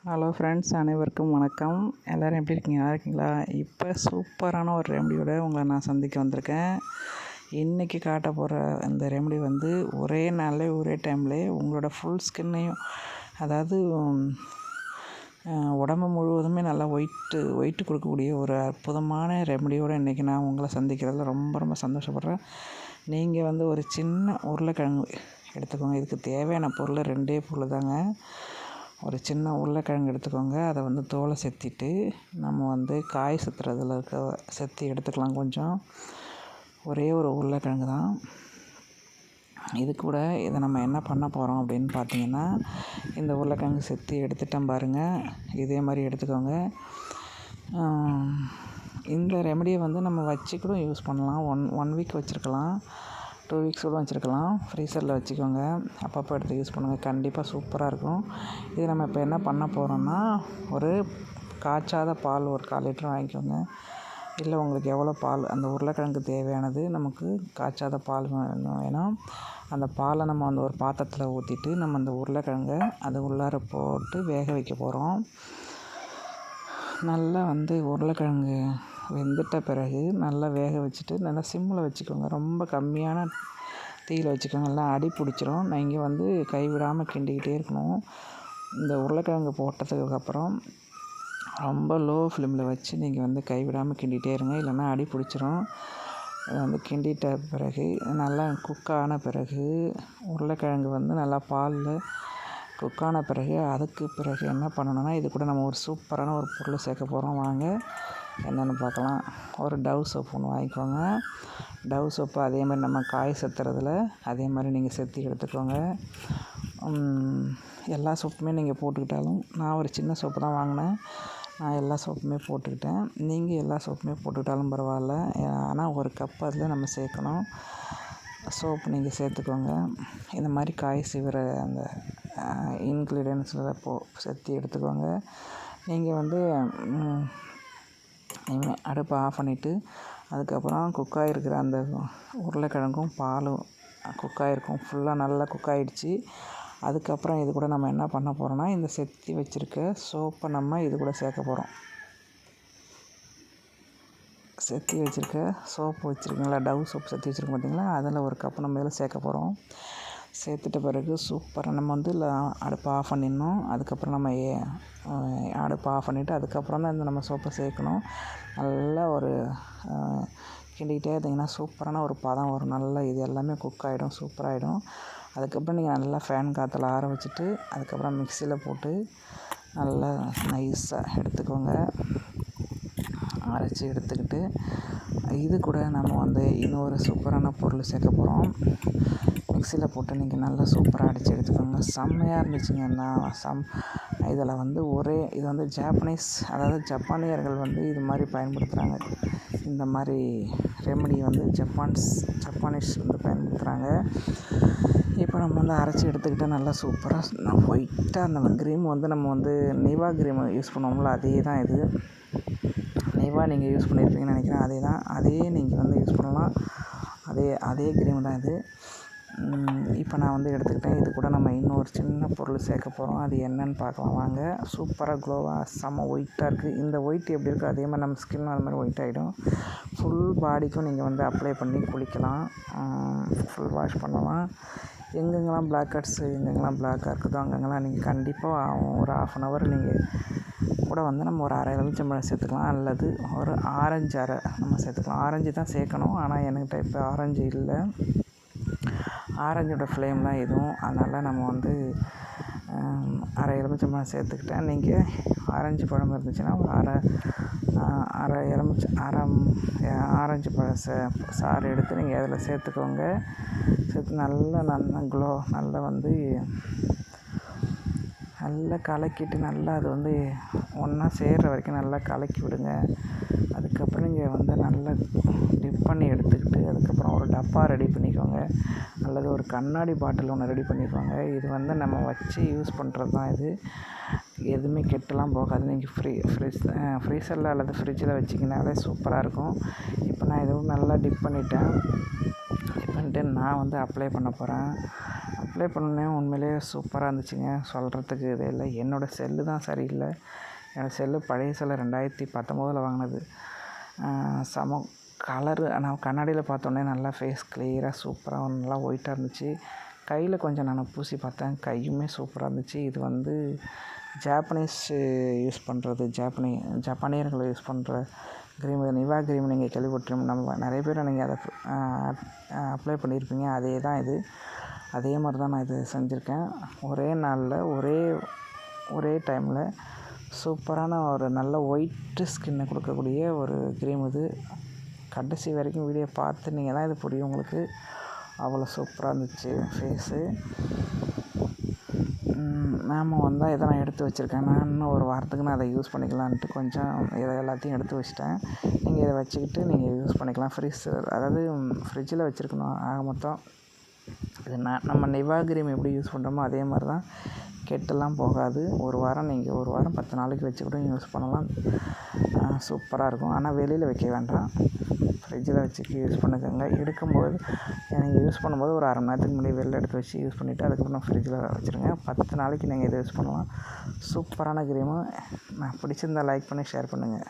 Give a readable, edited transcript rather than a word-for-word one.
Hello friends, அனைவருக்கும் வணக்கம். எல்லோரும் எப்படி இருக்கீங்க? நல்லா இருக்கீங்களா? இப்போ சூப்பரான ஒரு ரெமடியோட உங்களை நான் சந்திக்க வந்திருக்கேன். இன்றைக்கி காட்ட போகிற இந்த ரெமடி வந்து ஒரே நாளில் ஒரே டைம்லேயே உங்களோட ஃபுல் ஸ்கின்னையும், அதாவது உடம்பு முழுவதுமே நல்லா ஒயிட்டு கொடுக்கக்கூடிய ஒரு அற்புதமான ரெமடியோடு இன்றைக்கி நான் உங்களை சந்திக்கிறதுல ரொம்ப ரொம்ப சந்தோஷப்படுறேன். நீங்கள் வந்து ஒரு சின்ன உருளைக்கிழங்கு எடுத்துக்கோங்க. இதுக்கு தேவையான பொருள் 2 பொருள் தாங்க. ஒரு சின்ன உருளைக்கிழங்கு எடுத்துக்கோங்க. அதை வந்து தோலை செத்திட்டு நம்ம வந்து காய் சுற்றுறதுல செத்தி எடுத்துக்கலாம். கொஞ்சம் ஒரே ஒரு உருளைக்கிழங்கு தான். இது கூட இதை நம்ம என்ன பண்ண போகிறோம் அப்படின்னு பார்த்தீங்கன்னா, இந்த உருளைக்கிழங்கு செத்தி எடுத்துட்டோம் பாருங்கள். இதே மாதிரி எடுத்துக்கோங்க. இந்த ரெமடியை வந்து நம்ம வச்சு கூட யூஸ் பண்ணலாம். ஒன் வீக் வச்சுருக்கலாம், 2 வீக்ஸ் கூட வச்சுருக்கலாம். ஃப்ரீசரில் வச்சுக்கோங்க. அப்பப்போ எடுத்து யூஸ் பண்ணுங்கள். கண்டிப்பாக சூப்பராக இருக்கும். இது நம்ம இப்போ என்ன பண்ண போகிறோம்னா, ஒரு காய்ச்சாத பால் ஒரு 1/4 லிட்டர் வாங்கிக்கோங்க. இல்லை உங்களுக்கு எவ்வளோ பால், அந்த உருளைக்கிழங்கு தேவையானது நமக்கு காய்ச்சாத பால் வேணும். அந்த பாலை நம்ம அந்த ஒரு பாத்திரத்தில் ஊற்றிட்டு நம்ம அந்த உருளைக்கிழங்கை அது உள்ளார போட்டு வேக வைக்க போகிறோம். நல்லா வந்து உருளைக்கிழங்கு வெந்துட்ட பிறகு நல்லா வேக வச்சுட்டு நல்லா சிம்மில் வச்சுக்கோங்க. ரொம்ப கம்மியான தீயில் வச்சுக்கோங்க. எல்லாம் அடி பிடிச்சிரும். நீங்கள் வந்து கைவிடாமல் கிண்டிக்கிட்டே இருக்கணும். இந்த உருளைக்கிழங்கு போட்டதுக்கப்புறம் ரொம்ப லோ ஃப்ளேமில் வச்சு நீங்கள் வந்து கைவிடாமல் கிண்டிகிட்டே இருங்க. இல்லைன்னா அடி பிடிச்சிரும். அதை வந்து கிண்டிட்ட பிறகு நல்லா குக்கான பிறகு உருளைக்கிழங்கு வந்து நல்லா பாலில் குக்கான பிறகு அதுக்கு பிறகு என்ன பண்ணணும்னா, இது கூட நம்ம ஒரு சூப்பரான ஒரு பொருள் சேர்க்க போகிறோம். வாங்க என்னென்னு பார்க்கலாம். ஒரு டவ் சோப் ஒன்று வாங்கிக்கோங்க. டவ் சோப்பு அதே மாதிரி நம்ம காய் செத்துறதுல அதே மாதிரி நீங்கள் செத்தி எடுத்துக்கோங்க. எல்லா சோப்புமே நீங்கள் போட்டுக்கிட்டாலும், நான் ஒரு சின்ன சோப்பு தான் வாங்கினேன். நான் எல்லா சோப்புமே போட்டுக்கிட்டேன். நீங்கள் எல்லா சோப்புமே போட்டுக்கிட்டாலும் பரவாயில்ல. ஆனால் ஒரு கப் அதில் நம்ம சேர்க்கணும். சோப்பு நீங்கள் சேர்த்துக்கோங்க. இந்த மாதிரி காய் சீவுற அந்த இன்க்ரீடியன்ஸில் சேர்த்து எடுத்துக்கோங்க. நீங்கள் வந்து அடுப்பை ஆஃப் பண்ணிவிட்டு அதுக்கப்புறம் குக்காயிருக்கிற அந்த உருளைக்கிழங்கும் பாலும் குக்காயிருக்கும். ஃபுல்லாக நல்லா குக்காயிடுச்சு. அதுக்கப்புறம் இது கூட நம்ம என்ன பண்ண போகிறோம்னா, இந்த செத்தி வச்சுருக்க சோப்பை நம்ம இது கூட சேர்க்க போகிறோம். செத்தி வச்சுருக்க சோப்பு வச்சுருக்கீங்களா, டவ் சோப்பு செத்தி வச்சுருக்க பார்த்தீங்களா, அதில் ஒரு கப்பு நம்ம இதில் சேர்க்க போகிறோம். சேர்த்துட்ட பிறகு சூப்பராக நம்ம வந்து அடுப்பை ஆஃப் பண்ணிடணும். அதுக்கப்புறம் நம்ம அடுப்பை ஆஃப் பண்ணிவிட்டு அதுக்கப்புறம் தான் இந்த நம்ம சோப்பை சேர்க்கணும். நல்லா ஒரு கிண்டிக்கிட்டே இருந்தீங்கன்னா சூப்பரான ஒரு பதம் வரும். நல்லா இது எல்லாமே குக் ஆகிடும், சூப்பராகிடும். அதுக்கப்புறம் நீங்கள் நல்லா ஃபேன் காற்றுல ஆற வச்சுட்டு அதுக்கப்புறம் மிக்சியில் போட்டு நல்லா நைஸாக எடுத்துக்கோங்க. அரைச்சி எடுத்துக்கிட்டு இது கூட நம்ம வந்து இன்னொரு சூப்பரான பொருள் சேர்க்க போகிறோம். மிக்சியில் போட்டு நீங்கள் நல்லா சூப்பராக அடித்து எடுத்துக்கோங்க. செம்மையாக இருந்துச்சுங்க. இதில் வந்து இது வந்து அதாவது ஜப்பானியர்கள் வந்து இது மாதிரி பயன்படுத்துகிறாங்க. இந்த மாதிரி ரெமடி வந்து ஜப்பானீஸ் வந்து பயன்படுத்துகிறாங்க. இப்போ நம்ம வந்து அரைச்சி எடுத்துக்கிட்டால் நல்லா சூப்பராக ஒயிட்டாக அந்த க்ரீம் வந்து நம்ம வந்து நிவா க்ரீம் யூஸ் பண்ணுவோம்ல, அதே தான் இது. நிவா நீங்கள் யூஸ் பண்ணியிருப்பீங்கன்னு நினைக்கிறேன். அதே தான், அதே நீங்கள் வந்து யூஸ் பண்ணலாம். அதே க்ரீம் தான் இது. இப்போ நான் வந்து எடுத்துக்கிட்டேன். இது கூட நம்ம இன்னொரு சின்ன பொருள் சேர்க்க போகிறோம். அது என்னன்னு பார்க்கலாம் வாங்க. சூப்பராக க்ளோவாக செம்ம ஒயிட்டாக இருக்குது. இந்த ஒயிட் எப்படி இருக்கோ அதே மாதிரி நம்ம ஸ்கின்னும் அது மாதிரி ஒயிட் ஆகிடும். ஃபுல் பாடிக்கும் நீங்கள் வந்து அப்ளை பண்ணி குளிக்கலாம். ஃபுல் வாஷ் பண்ணலாம். எங்கெங்கெல்லாம் பிளாக் பிளாக்காக இருக்குதோ அங்கெங்கெல்லாம் நீங்கள் கண்டிப்பாக ஒரு 1/2 hour நீங்கள் கூட வந்து நம்ம ஒரு அரை எலுமிச்சம்பழம் சேர்த்துக்கலாம். அல்லது ஒரு ஆரஞ்சு அரை நம்ம சேர்த்துக்கலாம். ஆரஞ்சு தான் சேர்க்கணும். ஆனால் என்கிட்ட இப்போ ஆரஞ்சு இல்லை. ஆரஞ்சோட ஃப்ளேம் தான் இதுவும். அதனால் நம்ம வந்து அரை எலுமிச்சம்பழம் சேர்த்துக்கிட்டேன். நீங்கள் ஆரஞ்சு பழம் இருந்துச்சுன்னா ஒரு அரை ஆரஞ்சு பழம் சாறு எடுத்து நீங்கள் அதில் சேர்த்துக்கோங்க. சேர்த்து நல்லா நல்லா கலக்கிட்டு நல்லா அது வந்து ஒன்றா சேர்கிற வரைக்கும் நல்லா கலக்கி விடுங்க. அதுக்கப்புறம் நீங்கள் வந்து நல்லா டிப் பண்ணி எடுத்துக்கிட்டு அதுக்கப்புறம் ஒரு டப்பா ரெடி பண்ணிக்கோங்க. அல்லது ஒரு கண்ணாடி பாட்டில் ஒன்று ரெடி பண்ணிக்கோங்க. இது வந்து நம்ம வச்சு யூஸ் பண்ணுறது தான். இது எதுவுமே கெட்டுலாம் போகாது. நீங்கள் ஃப்ரீசரில் அல்லது ஃப்ரிட்ஜில் வச்சிங்கனாலே சூப்பராக இருக்கும். இப்போ நான் இதுவும் நல்லா டிப் பண்ணிட்டு நான் வந்து அப்ளை பண்ண போகிறேன். அப்ளை பண்ணேன், உண்மையிலேயே சூப்பராக இருந்துச்சுங்க. சொல்கிறதுக்கு இதே இல்லை. என்னோடய செல்லு தான் சரியில்லை. என்னோடய செல்லு பழைய செல்லு 2019 வாங்கினது. செம கலரு. நான் கண்ணாடியில் பார்த்தோன்னே நல்லா ஃபேஸ் கிளியராக சூப்பராக நல்லா ஒயிட்டாக இருந்துச்சு. கையில் கொஞ்சம் நான் பூசி பார்த்தேன், கையுமே சூப்பராக இருந்துச்சு. இது வந்து ஜாப்பனீஸ் யூஸ் பண்ணுறது, ஜப்பானியர்கள் யூஸ் பண்ணுற க்ரீம், நிவா க்ரீம். நீங்கள் கேள்விப்பட்டிருப்பீங்க. நம்ம நிறைய பேர் நீங்கள் அதை அப்ளை பண்ணியிருப்பீங்க. அதே தான் இது. அதே மாதிரி தான் நான் இது செஞ்சுருக்கேன். ஒரே நாளில் ஒரே டைமில் சூப்பரான ஒரு நல்ல ஒயிட்டு ஸ்கின்னை கொடுக்கக்கூடிய ஒரு க்ரீம் இது. கடைசி வரைக்கும் வீடியோ பார்த்து நீங்கள் தான் இது புரியும் உங்களுக்கு. அவ்வளோ சூப்பராக இருந்துச்சு ஃபேஸு. நாம் வந்தால் இதை நான் எடுத்து வச்சுருக்கேன். நான் இன்னும் ஒரு வாரத்துக்கு நான் அதை யூஸ் பண்ணிக்கலான்ட்டு கொஞ்சம் இதை எல்லாத்தையும் எடுத்து வச்சிட்டேன். நீங்கள் இதை வச்சுக்கிட்டு நீங்கள் யூஸ் பண்ணிக்கலாம். அதாவது ஃப்ரிட்ஜில் வச்சுருக்கணும். ஆக மொத்தம் இது நம்ம நிவா க்ரீம் எப்படி யூஸ் பண்ணுறோமோ அதே மாதிரி தான். கெட்டெல்லாம் போகாது. ஒரு வாரம் 10 நாளைக்கு வச்சு கூட யூஸ் பண்ணலாம். சூப்பராக இருக்கும். ஆனால் வெளியில் வைக்க வேண்டாம், ஃப்ரிட்ஜில் வச்சு யூஸ் பண்ணிக்கோங்க. நீங்கள் யூஸ் பண்ணும்போது ஒரு 1/2 மணி நேரத்துக்கு முன்னாடி வெளில எடுத்து வச்சு யூஸ் பண்ணிவிட்டு அதுக்கப்புறம் ஃப்ரிட்ஜில் வச்சுருங்க. 10 நாளைக்கு நீங்கள் இதை யூஸ் பண்ணலாம். சூப்பரான க்ரீமு. நான் பிடிச்சிருந்தா லைக் பண்ணி ஷேர் பண்ணுங்கள்.